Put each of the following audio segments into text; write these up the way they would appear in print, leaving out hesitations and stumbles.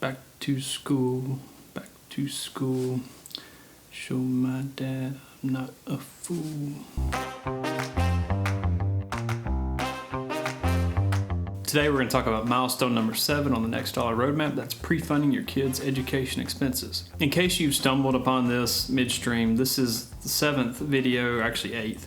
back to school, back to school. Show my dad I'm not a fool. Today we're going to talk about milestone number 7 on the Next Dollar Roadmap. That's pre-funding your kids' education expenses. In case you've stumbled upon this midstream, this is the 7th video, or actually 8th,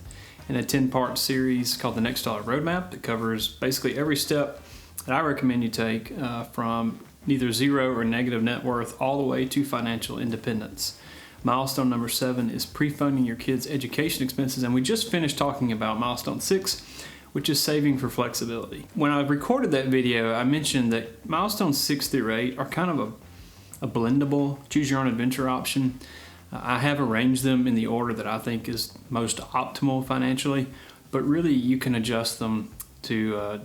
in a 10-part series called the Next Dollar Roadmap that covers basically every step that I recommend you take from neither zero or negative net worth all the way to financial independence. Milestone number 7 is pre-funding your kids' education expenses, and we just finished talking about milestone 6, which is saving for flexibility. When I recorded that video, I mentioned that milestones 6 through 8 are kind of a blendable, choose your own adventure option. I have arranged them in the order that I think is most optimal financially, but really you can adjust them to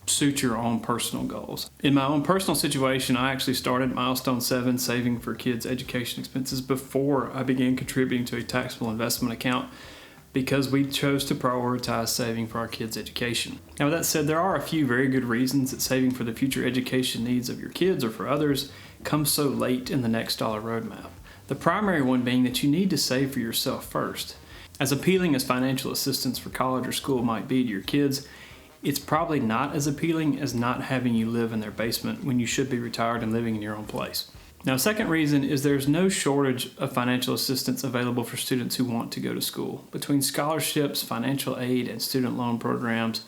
suit your own personal goals. In my own personal situation, I actually started milestone 7, saving for kids' education expenses, before I began contributing to a taxable investment account, because we chose to prioritize saving for our kids' education. Now, with that said, there are a few very good reasons that saving for the future education needs of your kids or for others comes so late in the Next Dollar Roadmap. The primary one being that you need to save for yourself first. As appealing as financial assistance for college or school might be to your kids, it's probably not as appealing as not having you live in their basement when you should be retired and living in your own place. Now, second reason is there's no shortage of financial assistance available for students who want to go to school. Between scholarships, financial aid, and student loan programs,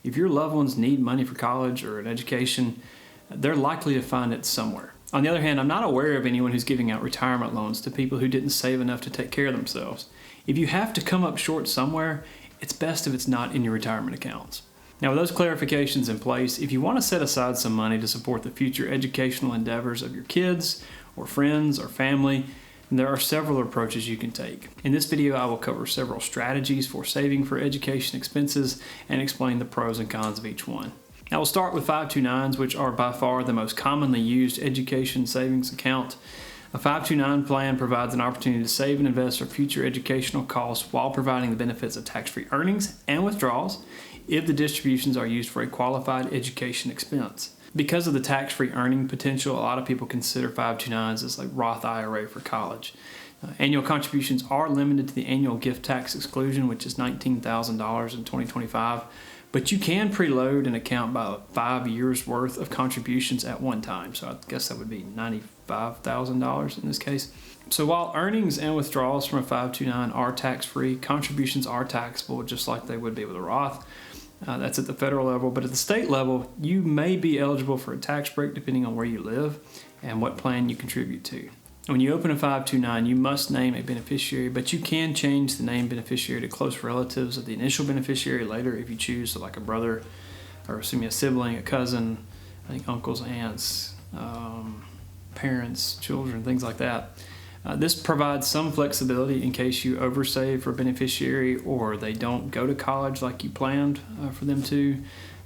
if your loved ones need money for college or an education, they're likely to find it somewhere. On the other hand, I'm not aware of anyone who's giving out retirement loans to people who didn't save enough to take care of themselves. If you have to come up short somewhere, it's best if it's not in your retirement accounts. Now, with those clarifications in place, if you want to set aside some money to support the future educational endeavors of your kids or friends or family, then there are several approaches you can take. In this video, I will cover several strategies for saving for education expenses and explain the pros and cons of each one. Now, we'll start with 529s, which are by far the most commonly used education savings account. A 529 plan provides an opportunity to save and invest for future educational costs while providing the benefits of tax-free earnings and withdrawals if the distributions are used for a qualified education expense. Because of the tax-free earning potential, a lot of people consider 529s as like Roth IRA for college. Annual contributions are limited to the annual gift tax exclusion, which is $19,000 in 2025, but you can preload an account by 5 years worth of contributions at one time. So I guess that would be $95,000 in this case. So while earnings and withdrawals from a 529 are tax-free, contributions are taxable just like they would be with a Roth. That's at the federal level, but at the state level, you may be eligible for a tax break depending on where you live and what plan you contribute to. When you open a 529, you must name a beneficiary, but you can change the named beneficiary to close relatives of the initial beneficiary later if you choose, so like a brother, or a sibling, a cousin, I think uncles, aunts, parents, children, things like that. This provides some flexibility in case you oversave for a beneficiary or they don't go to college like you planned for them to.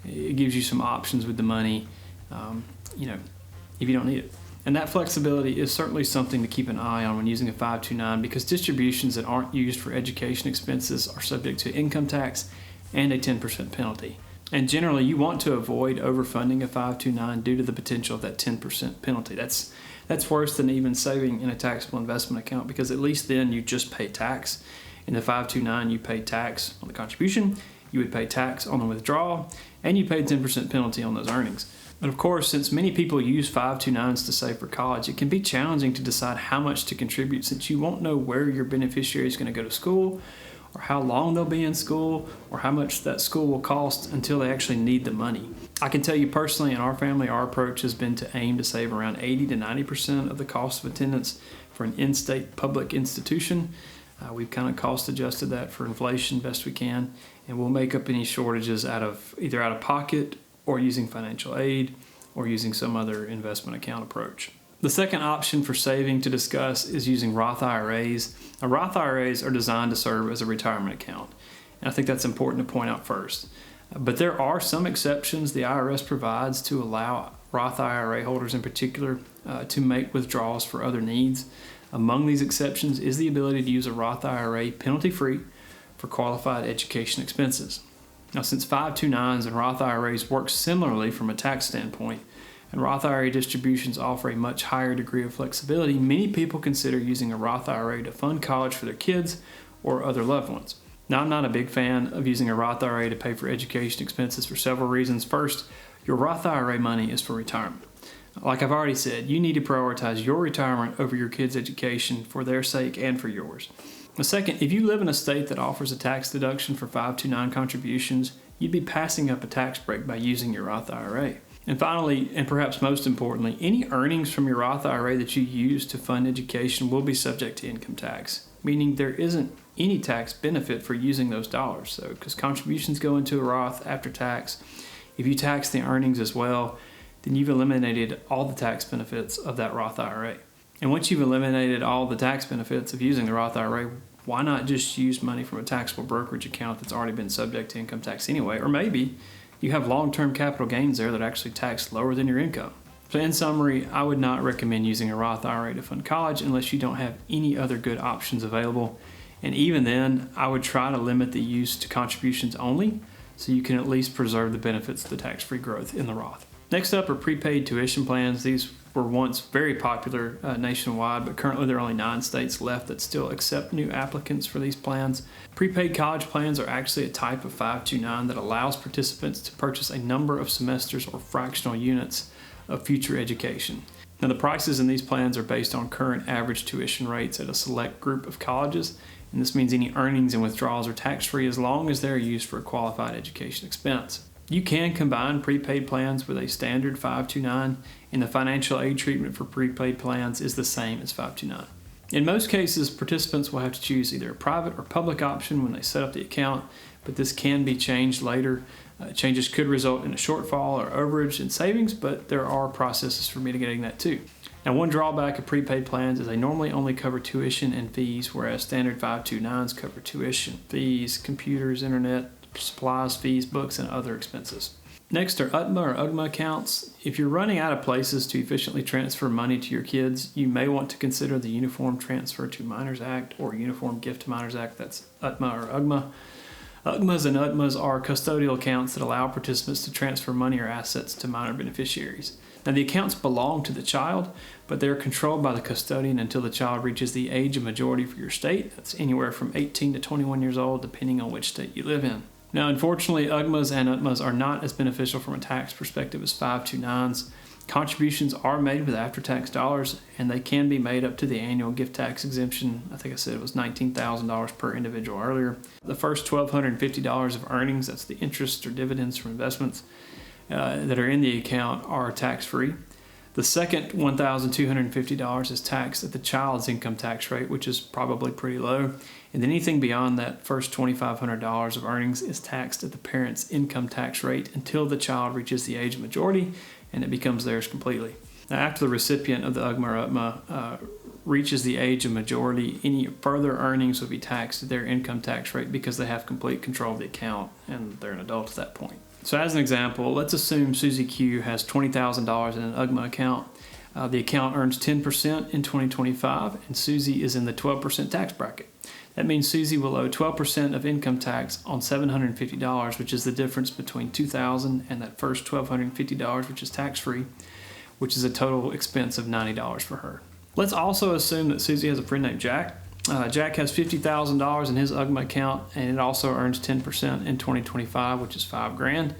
It gives you some options with the money, if you don't need it. And that flexibility is certainly something to keep an eye on when using a 529, because distributions that aren't used for education expenses are subject to income tax and a 10% penalty. And generally, you want to avoid overfunding a 529 due to the potential of that 10% penalty. That's worse than even saving in a taxable investment account, because at least then you just pay tax. In the 529, you pay tax on the contribution, you would pay tax on the withdrawal, and you pay 10% penalty on those earnings. But of course, since many people use 529s to save for college, it can be challenging to decide how much to contribute, since you won't know where your beneficiary is going to go to school, or how long they'll be in school, or how much that school will cost until they actually need the money. I can tell you personally, in our family, our approach has been to aim to save around 80 to 90% of the cost of attendance for an in-state public institution. We've kind of cost adjusted that for inflation best we can, and we'll make up any shortages either out of pocket or using financial aid or using some other investment account approach. The second option for saving to discuss is using Roth IRAs. Now, Roth IRAs are designed to serve as a retirement account, and I think that's important to point out first. But there are some exceptions the IRS provides to allow Roth IRA holders in particular to make withdrawals for other needs. Among these exceptions is the ability to use a Roth IRA penalty-free for qualified education expenses. Now, since 529s and Roth IRAs work similarly from a tax standpoint, and Roth IRA distributions offer a much higher degree of flexibility, many people consider using a Roth IRA to fund college for their kids or other loved ones. Now, I'm not a big fan of using a Roth IRA to pay for education expenses for several reasons. First, your Roth IRA money is for retirement. Like I've already said, you need to prioritize your retirement over your kids' education for their sake and for yours. The second, if you live in a state that offers a tax deduction for 529 contributions, you'd be passing up a tax break by using your Roth IRA. And finally, and perhaps most importantly, any earnings from your Roth IRA that you use to fund education will be subject to income tax, meaning there isn't any tax benefit for using those dollars. So, because contributions go into a Roth after tax, if you tax the earnings as well, then you've eliminated all the tax benefits of that Roth IRA. And once you've eliminated all the tax benefits of using the Roth IRA, why not just use money from a taxable brokerage account that's already been subject to income tax anyway? Or maybe you have long-term capital gains there that are actually taxed lower than your income. So in summary, I would not recommend using a Roth IRA to fund college unless you don't have any other good options available. And even then, I would try to limit the use to contributions only so you can at least preserve the benefits of the tax-free growth in the Roth. Next up are prepaid tuition plans. These were once very popular nationwide, but currently there are only 9 states left that still accept new applicants for these plans. Prepaid college plans are actually a type of 529 that allows participants to purchase a number of semesters or fractional units of future education. Now, the prices in these plans are based on current average tuition rates at a select group of colleges, and this means any earnings and withdrawals are tax-free as long as they're used for a qualified education expense. You can combine prepaid plans with a standard 529, and the financial aid treatment for prepaid plans is the same as 529. In most cases, participants will have to choose either a private or public option when they set up the account, but this can be changed later. Changes could result in a shortfall or overage in savings, but there are processes for mitigating that too. Now, one drawback of prepaid plans is they normally only cover tuition and fees, whereas standard 529s cover tuition, fees, computers, internet, supplies, fees, books, and other expenses. Next are UTMA or UGMA accounts. If you're running out of places to efficiently transfer money to your kids, you may want to consider the Uniform Transfer to Minors Act or Uniform Gift to Minors Act. That's UTMA or UGMA. UGMAs and UTMAs are custodial accounts that allow participants to transfer money or assets to minor beneficiaries. Now, the accounts belong to the child, but they're controlled by the custodian until the child reaches the age of majority for your state. That's anywhere from 18 to 21 years old, depending on which state you live in. Now, unfortunately, UGMAs and UTMAs are not as beneficial from a tax perspective as 529s. Contributions are made with after-tax dollars, and they can be made up to the annual gift tax exemption. I think I said it was $19,000 per individual earlier. The first $1,250 of earnings, that's the interest or dividends from investments that are in the account, are tax-free. The second $1,250 is taxed at the child's income tax rate, which is probably pretty low. And then anything beyond that first $2,500 of earnings is taxed at the parent's income tax rate until the child reaches the age of majority and it becomes theirs completely. Now, after the recipient of the UGMA or UTMA reaches the age of majority, any further earnings will be taxed at their income tax rate because they have complete control of the account and they're an adult at that point. So as an example, let's assume Susie Q has $20,000 in an UGMA account. The account earns 10% in 2025, and Susie is in the 12% tax bracket. That means Susie will owe 12% of income tax on $750, which is the difference between $2,000 and that first $1,250, which is tax-free, which is a total expense of $90 for her. Let's also assume that Susie has a friend named Jack. Jack has $50,000 in his UGMA account, and it also earns 10% in 2025, which is $5,000.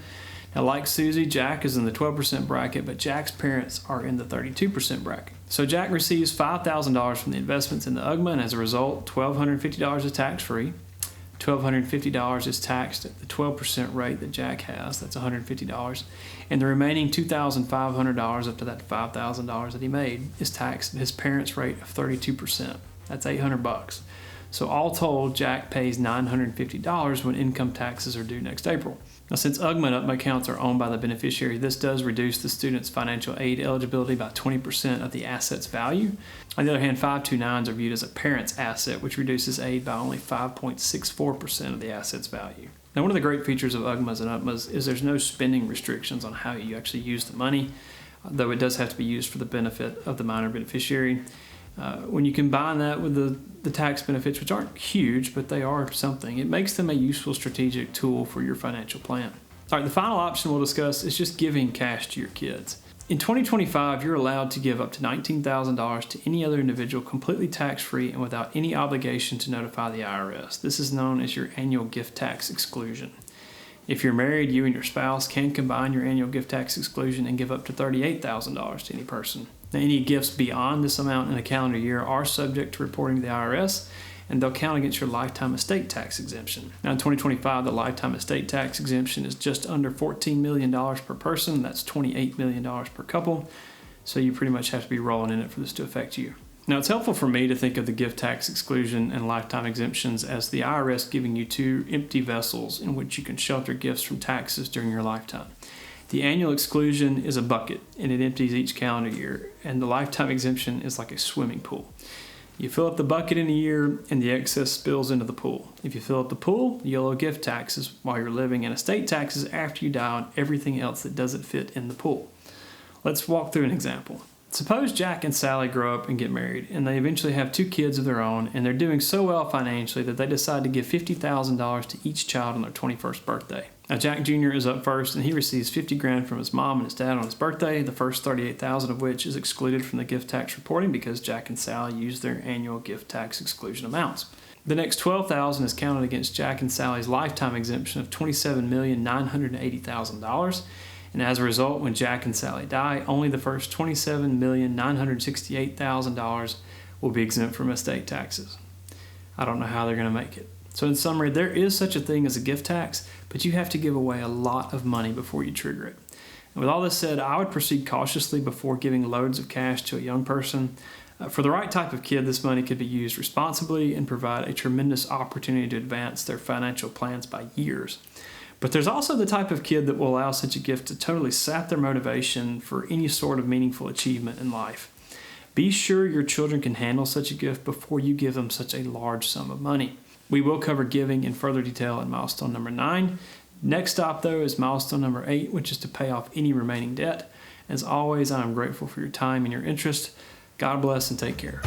Now, like Susie, Jack is in the 12% bracket, but Jack's parents are in the 32% bracket. So Jack receives $5,000 from the investments in the UGMA, and as a result, $1,250 is tax-free. $1,250 is taxed at the 12% rate that Jack has. That's $150. And the remaining $2,500 up to that $5,000 that he made is taxed at his parents' rate of 32%. That's $800. So all told, Jack pays $950 when income taxes are due next April. Now, since UGMA and UTMA accounts are owned by the beneficiary, this does reduce the student's financial aid eligibility by 20% of the asset's value. On the other hand, 529s are viewed as a parent's asset, which reduces aid by only 5.64% of the asset's value. Now, one of the great features of UGMAs and UTMAs is there's no spending restrictions on how you actually use the money, though it does have to be used for the benefit of the minor beneficiary. When you combine that with the tax benefits, which aren't huge, but they are something, it makes them a useful strategic tool for your financial plan. All right, the final option we'll discuss is just giving cash to your kids. In 2025, you're allowed to give up to $19,000 to any other individual completely tax-free and without any obligation to notify the IRS. This is known as your annual gift tax exclusion. If you're married, you and your spouse can combine your annual gift tax exclusion and give up to $38,000 to any person. Now, any gifts beyond this amount in a calendar year are subject to reporting to the IRS, and they'll count against your lifetime estate tax exemption. Now, in 2025, the lifetime estate tax exemption is just under $14 million per person. That's $28 million per couple. So you pretty much have to be rolling in it for this to affect you. Now, it's helpful for me to think of the gift tax exclusion and lifetime exemptions as the IRS giving you two empty vessels in which you can shelter gifts from taxes during your lifetime. The annual exclusion is a bucket, and it empties each calendar year, and the lifetime exemption is like a swimming pool. You fill up the bucket in a year, and the excess spills into the pool. If you fill up the pool, you'll owe gift taxes while you're living and estate taxes after you die on everything else that doesn't fit in the pool. Let's walk through an example. Suppose Jack and Sally grow up and get married, and they eventually have 2 kids of their own, and they're doing so well financially that they decide to give $50,000 to each child on their 21st birthday. Now, Jack Jr. is up first, and he receives $50,000 from his mom and his dad on his birthday, the first $38,000 of which is excluded from the gift tax reporting because Jack and Sally use their annual gift tax exclusion amounts. The next $12,000 is counted against Jack and Sally's lifetime exemption of $27,980,000. And as a result, when Jack and Sally die, only the first $27,968,000 will be exempt from estate taxes. I don't know how they're going to make it. So in summary, there is such a thing as a gift tax, but you have to give away a lot of money before you trigger it. And with all this said, I would proceed cautiously before giving loads of cash to a young person. For the right type of kid, this money could be used responsibly and provide a tremendous opportunity to advance their financial plans by years. But there's also the type of kid that will allow such a gift to totally sap their motivation for any sort of meaningful achievement in life. Be sure your children can handle such a gift before you give them such a large sum of money. We will cover giving in further detail in milestone number 9. Next stop, though, is milestone number 8, which is to pay off any remaining debt. As always, I am grateful for your time and your interest. God bless and take care.